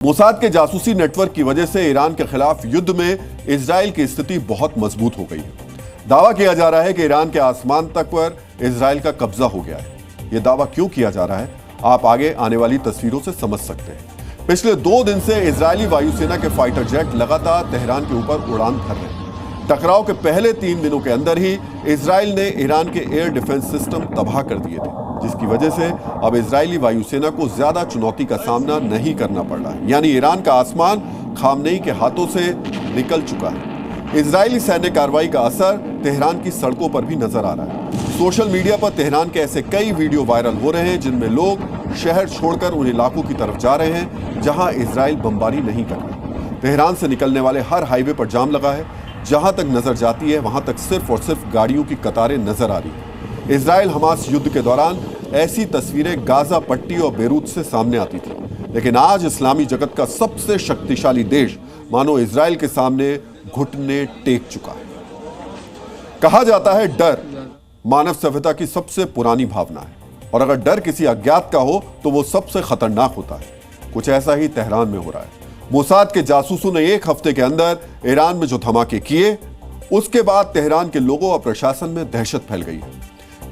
Mossad के जासूसी network की वजह से ईरान के खिलाफ युद्ध में इजराइल की स्थिति बहुत मजबूत हो गई है। दावा किया जा रहा है कि ईरान के आसमान तक पर इजराइल का कब्जा हो गया है। यह दावा क्यों किया जा रहा है, आप आगे आने वाली तस्वीरों से समझ सकते हैं। पिछले 2 दिन से इजरायली वायुसेना के फाइटर जेट लगातार तेहरान के ऊपर उड़ान भर रहे हैं। टकराव के पहले 3 दिनों के अंदर ही इजराइल ने ईरान के एयर डिफेंस सिस्टम तबाह कर दिए थे, जिसकी वजह से अब इजरायली वायुसेना को ज्यादा चुनौती का सामना नहीं करना पड़ रहा है। यानी ईरान का आसमान खामनेई के हाथों से निकल चुका है। इजरायली सैन्य कार्रवाई का असर तेहरान की सड़कों पर भी नजर आ रहा है। सोशल मीडिया पर तेहरान के ऐसे कई वीडियो वायरल हो रहे हैं जिनमें लोग शहर छोड़कर उन इलाकों की तरफ जा रहे हैं जहां इजराइल बमबारी नहीं कर रहा। तेहरान से निकलने वाले हर हाईवे पर जाम लगा है। जहां तक नजर जाती है वहां तक सिर्फ और सिर्फ गाड़ियों की कतारें नजर आ रही है। इजराइल हमास युद्ध के दौरान ऐसी तस्वीरें गाजा पट्टी और बेरूत से सामने आती थी, लेकिन आज इस्लामी जगत का सबसे शक्तिशाली देश मानो इजराइल के सामने घुटने टेक चुका है। कहा जाता है डर मानव सभ्यता की सबसे पुरानी भावना है, और अगर डर किसी अज्ञात का हो तो वो सबसे खतरनाक होता है। कुछ ऐसा ही तेहरान में हो रहा है। मोसाद के जासूसों ने 1 हफ्ते के अंदर ईरान में जो धमाके किए, उसके बाद तेहरान के लोगों और प्रशासन में दहशत फैल गई है।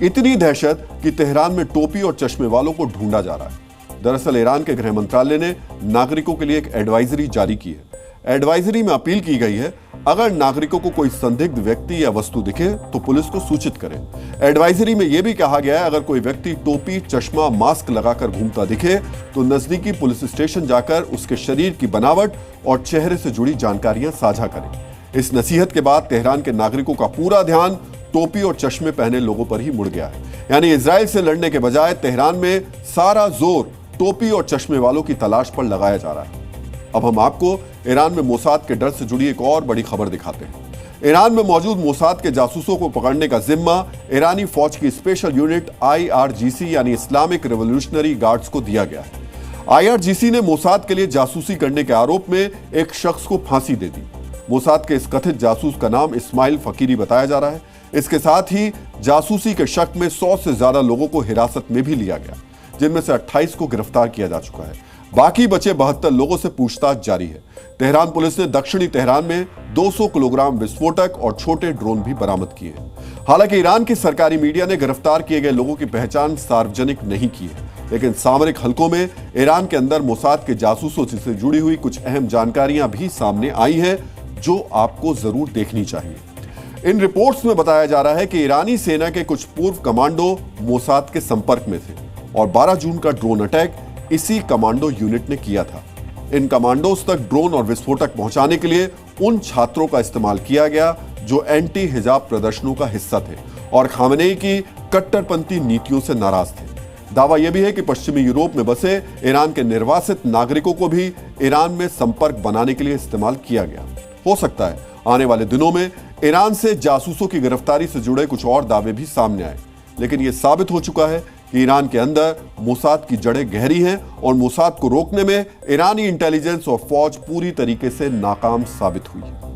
इतनी दहशत कि तेहरान में टोपी और चश्मे वालों को ढूंढा जा रहा है। दरअसल ईरान के गृह मंत्रालय ने नागरिकों के लिए एक एडवाइजरी जारी की है। एडवाइजरी में अपील की गई है, अगर नागरिकों को कोई संदिग्ध व्यक्ति या वस्तु दिखे तो पुलिस को सूचित करें। एडवाइजरी में यह भी कहा गया है, अगर कोई व्यक्ति टोपी, चश्मा, मास्क लगाकर घूमता दिखे तो नजदीकी पुलिस स्टेशन जाकर उसके शरीर की बनावट और चेहरे से जुड़ी जानकारियां साझा करें। इस नसीहत के बाद तेहरान के नागरिकों का पूरा ध्यान टोपी और चश्मे पहने लोगों पर ही मुड़ गया है। यानी इजराइल से लड़ने के बजाय तेहरान में सारा जोर टोपी और चश्मे वालों की तलाश पर लगाया जा रहा है। अब हम आपको ईरान में मोसाद के डर से जुड़ी एक और बड़ी खबर दिखाते हैं। ईरान में मौजूद मोसाद के जासूसों को पकड़ने का जिम्मा ईरानी फौज की स्पेशल यूनिट IRGC यानी इस्लामिक रिवॉल्यूशनरी गार्ड्स को दिया गया है। IRGC ने मोसाद के लिए जासूसी करने के आरोप में एक शख्स को फांसी दे दी। मोसाद के इस कथित जासूस का नाम इस्माइल फकीरी बताया जा रहा है। इसके साथ ही जासूसी के शक में 100 से ज्यादा लोगों को हिरासत में भी लिया गया, जिनमें से 28 को गिरफ्तार किया जा चुका है। बाकी बचे 72 लोगों से पूछताछ जारी है। तेहरान पुलिस ने दक्षिणी तेहरान में 200 किलोग्राम विस्फोटक और छोटे ड्रोन भी बरामद किए हैं। हालांकि ईरान की सरकारी मीडिया ने गिरफ्तार किए गए लोगों की पहचान सार्वजनिक नहीं की है, लेकिन सामरिक हलकों में ईरान के अंदर मोसाद के जासूसों से जुड़ी हुई कुछ अहम जानकारियां भी सामने आई हैं, जो आपको जरूर देखनी चाहिए। इन रिपोर्ट्स में बताया जा रहा है कि ईरानी सेना के कुछ पूर्व कमांडो मोसाद के संपर्क में थे और 12 जून का ड्रोन अटैक इसी कमांडो यूनिट ने किया था। इन कमांडोज तक ड्रोन और विस्फोटक पहुंचाने के लिए उन छात्रों का इस्तेमाल किया गया जो एंटी हिजाब प्रदर्शनों का हिस्सा थे और खामनेई की कट्टरपंथी नीतियों से नाराज थे। दावा यह भी है कि पश्चिमी यूरोप में बसे ईरान के निर्वासित नागरिकों को भी ईरान में संपर्क बनाने के लिए इस्तेमाल किया गया। हो सकता है आने वाले दिनों में ईरान से जासूसों की गिरफ्तारी से जुड़े कुछ और दावे भी सामने आए, लेकिन यह साबित हो चुका है कि ईरान के अंदर मोसाद की जड़ें गहरी हैं और मोसाद को रोकने में ईरानी इंटेलिजेंस और फौज पूरी तरीके से नाकाम साबित हुई है।